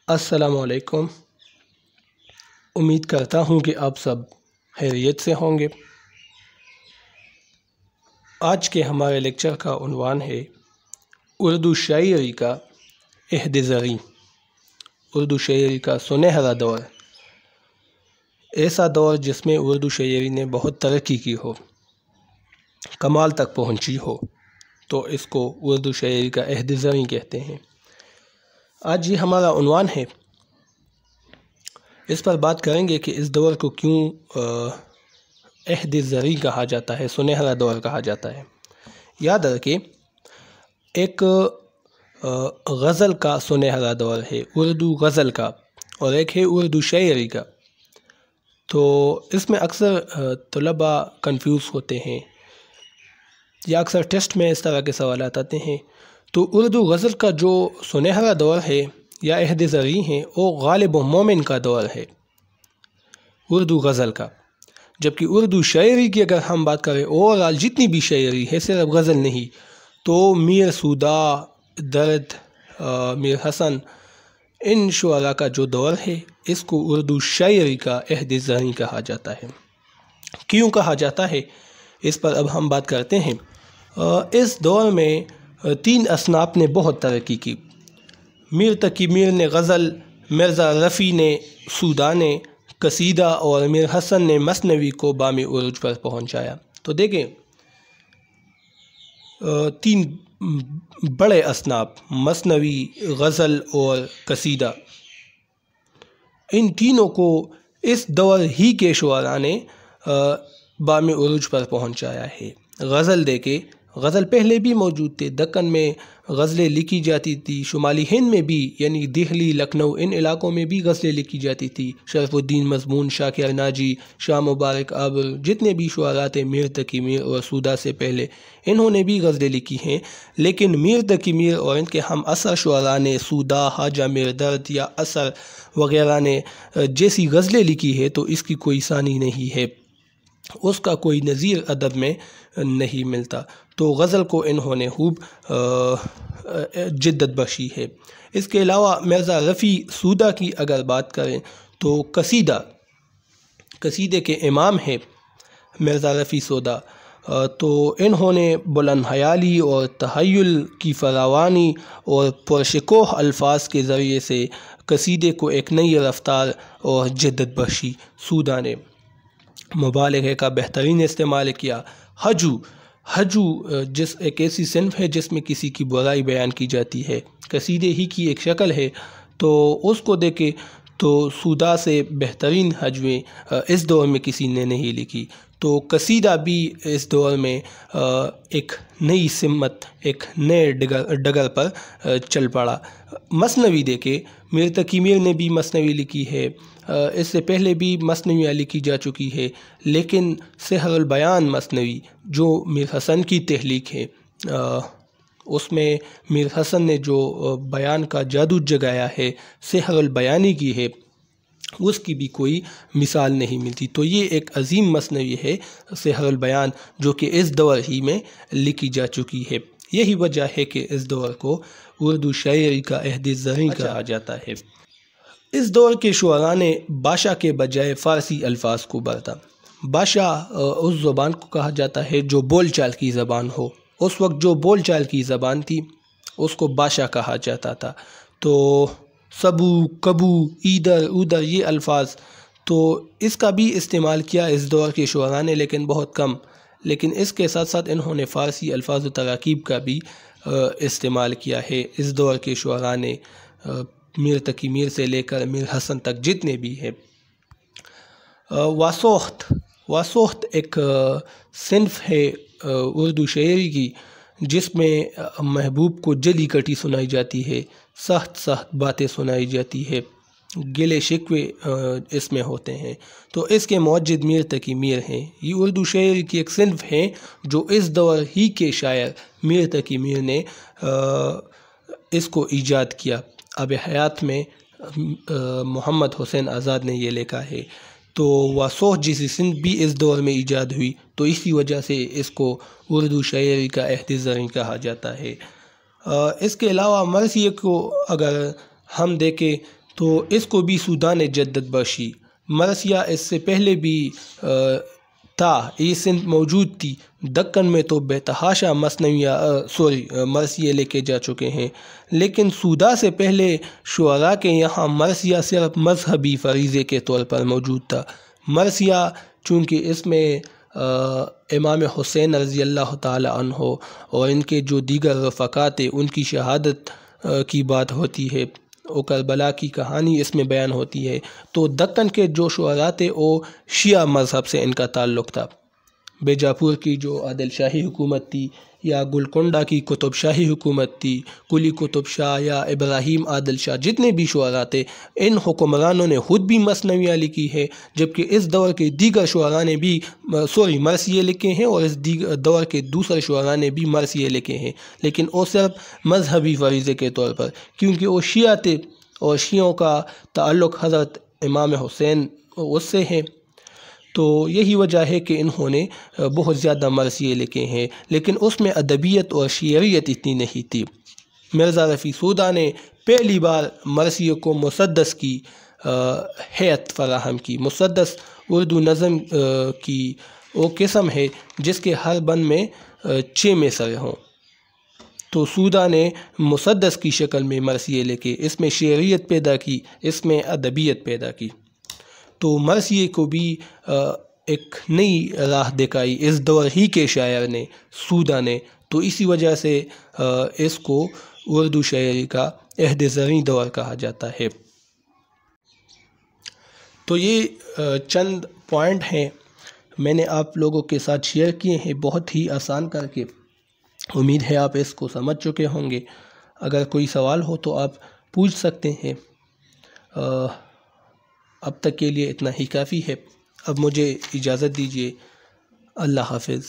السلام علیکم۔ امید کرتا ہوں کہ آپ سب خیریت سے ہوں گے۔ آج کے ہمارے لیکچر کا عنوان ہے اردو شاعری کا عہد زریں، اردو شاعری کا سنہرا دور، ایسا دور جس میں اردو شاعری نے بہت ترقی کی ہو، کمال تک پہنچی ہو، تو اس کو اردو شاعری کا عہد زریں کہتے ہیں۔ آج یہ ہمارا عنوان ہے، اس پر بات کریں گے کہ اس دور کو کیوں عہد زریں کہا جاتا ہے، سنہرا دور کہا جاتا ہے۔ یاد رکھیں، ایک غزل کا سنہرا دور ہے، اردو غزل کا، اور ایک ہے اردو شاعری کا۔ تو اس میں اکثر طلباء کنفیوز ہوتے ہیں یا اکثر ٹیسٹ میں اس طرح کے سوالات آتے ہیں۔ تو اردو غزل کا جو سنہرا دور ہے یا عہد زریں ہے، وہ غالب و مومن کا دور ہے اردو غزل کا، جبکہ اردو شاعری کی اگر ہم بات کریں، اوورآل جتنی بھی شاعری ہے، صرف غزل نہیں، تو میر سودا، درد، میر حسن، ان شعراء کا جو دور ہے، اس کو اردو شاعری کا عہد زریں کہا جاتا ہے۔ کیوں کہا جاتا ہے، اس پر اب ہم بات کرتے ہیں۔ اس دور میں تین اصناف نے بہت ترقی کی۔ میر تقی میر نے غزل، مرزا رفیع نے سودا نے قصیدہ، اور میر حسن نے مثنوی کو بام عروج پر پہنچایا۔ تو دیکھیں، تین بڑے اصناف، مثنوی، غزل اور قصیدہ، ان تینوں کو اس دور ہی کے شعراء نے بام عروج پر پہنچایا ہے۔ غزل دیکھیں، غزل پہلے بھی موجود تھے، دکن میں غزلیں لکھی جاتی تھی، شمالی ہند میں بھی، یعنی دہلی، لکھنؤ، ان علاقوں میں بھی غزلیں لکھی جاتی تھی۔ شرف الدین مضمون، شاکر ناجی، شاہ مبارک آبر، جتنے بھی شعراء تھے، میر تقی میر اور سودا سے پہلے، انہوں نے بھی غزلیں لکھی ہیں۔ لیکن میر تقی میر اور ان کے ہم عصر شعراء نے، سودا، خواجہ میردرد یا اثر وغیرہ نے جیسی غزلیں لکھی ہے، تو اس کی کوئی ثانی نہیں ہے، اس کا کوئی نظیر ادب میں نہیں ملتا۔ تو غزل کو انہوں نے خوب جدت بخشی ہے۔ اس کے علاوہ مرزا رفیع سودا کی اگر بات کریں تو قصیدے کے امام ہیں مرزا رفیع سودا۔ تو انہوں نے بلند خیالی اور تخیل کی فراوانی اور پرشکوہ الفاظ کے ذریعے سے قصیدے کو ایک نئی رفتار اور جدت بخشی۔ سودا نے مبالغے کا بہترین استعمال کیا۔ ہجو جس ایک ایسی صنف ہے جس میں کسی کی برائی بیان کی جاتی ہے، قصیدے ہی کی ایک شکل ہے، تو اس کو دیکھے تو سودا سے بہترین ہجویں اس دور میں کسی نے نہیں لکھی۔ تو قصیدہ بھی اس دور میں ایک نئی سمت، ایک نئے ڈگر پر چل پڑا۔ مثنوی دیکھے، میر تقی میر نے بھی مثنوی لکھی ہے، اس سے پہلے بھی مثنویاں لکھی جا چکی ہے، لیکن سحر البیان مثنوی جو میر حسن کی تخلیق ہے، اس میں میر حسن نے جو بیان کا جادو جگایا ہے، سحر البیانی کی ہے، اس کی بھی کوئی مثال نہیں ملتی۔ تو یہ ایک عظیم مثنوی ہے، سحر البیان، جو کہ اس دور ہی میں لکھی جا چکی ہے۔ یہی وجہ ہے کہ اس دور کو اردو شاعری کا عہد زریں کہا جاتا ہے۔ اس دور کے شعراء نے باشا کے بجائے فارسی الفاظ کو برتا۔ باشا اس زبان کو کہا جاتا ہے جو بول چال کی زبان ہو۔ اس وقت جو بول چال کی زبان تھی، اس کو باشا کہا جاتا تھا۔ تو سبو، کبو، ایدر، ادھر، یہ الفاظ، تو اس کا بھی استعمال کیا اس دور کے شعراء نے، لیکن بہت کم۔ لیکن اس کے ساتھ ساتھ انہوں نے فارسی الفاظ و تراکیب کا بھی استعمال کیا ہے اس دور کے شعراء نے، میر تقی میر سے لے کر میر حسن تک جتنے بھی ہیں۔ واسوخت ایک صنف ہے اردو شاعری کی، جس میں محبوب کو جلی کٹی سنائی جاتی ہے، سخت باتیں سنائی جاتی ہے، گلے شکوے اس میں ہوتے ہیں۔ تو اس کے موجد میر تقی میر ہیں۔ یہ اردو شاعری کی ایک صنف ہے جو اس دور ہی کے شاعر میر تقی میر نے اس کو ایجاد کیا۔ اب حیات میں محمد حسین آزاد نے یہ لکھا ہے۔ تو واسوخت جیسی صنف بھی اس دور میں ایجاد ہوئی، تو اسی وجہ سے اس کو اردو شاعری کا عہد زریں کہا جاتا ہے۔ اس کے علاوہ مرثیے کو اگر ہم دیکھیں تو اس کو بھی سودا نے جدت بخشی۔ مرثیہ اس سے پہلے بھی تھا، یہ سندھ موجود تھی، دکن میں تو بے تحاشا مرثیے لے کے جا چکے ہیں، لیکن سودا سے پہلے شعراء کے یہاں مرثیہ صرف مذہبی فریضے کے طور پر موجود تھا۔ مرثیہ چونکہ اس میں امام حسین رضی اللہ تعالی عنہ اور ان کے جو دیگر رفقا تھے ان کی شہادت کی بات ہوتی ہے، اور کربلا کی کہانی اس میں بیان ہوتی ہے، تو دکن کے جو شعراء تھے وہ شیعہ مذہب سے ان کا تعلق تھا۔ بیجاپور کی جو عادل شاہی حکومت تھی، یا گولکنڈہ کی قطب شاہی حکومت تھی، قلی قطب شاہ یا ابراہیم عادل شاہ، جتنے بھی شعراء تھے ان حکمرانوں نے خود بھی مثنویاں لکھی ہے، جبکہ اس دور کے دیگر شعراء نے بھی مرثیے لکھے ہیں، اور اس دور کے دوسرے شعراء نے بھی مرثیے لکھے ہیں، لیکن وہ صرف مذہبی فریضے کے طور پر، کیونکہ وہ شیعہ تھے اور شیعوں کا تعلق حضرت امام حسین اس سے ہے، تو یہی وجہ ہے کہ انہوں نے بہت زیادہ مرثیے لکھے ہیں، لیکن اس میں ادبیت اور شعریت اتنی نہیں تھی۔ مرزا رفیع سودا نے پہلی بار مرثیے کو مسدس کی حیثیت فراہم کی۔ مسدس اردو نظم کی وہ قسم ہے جس کے ہر بند میں 6 مصرعے ہوں، تو سودا نے مسدس کی شکل میں مرثیے لکھے، اس میں شعریت پیدا کی، اس میں ادبیت پیدا کی، تو مرثیے کو بھی ایک نئی راہ دکھائی اس دور ہی کے شاعر نے، سودا نے، تو اسی وجہ سے اس کو اردو شاعری کا عہد زریں دور کہا جاتا ہے۔ تو یہ چند پوائنٹ ہیں میں نے آپ لوگوں کے ساتھ شیئر کیے ہیں، بہت ہی آسان کر کے، امید ہے آپ اس کو سمجھ چکے ہوں گے۔ اگر کوئی سوال ہو تو آپ پوچھ سکتے ہیں۔ اب تک کے لیے اتنا ہی کافی ہے، اب مجھے اجازت دیجیے، اللہ حافظ۔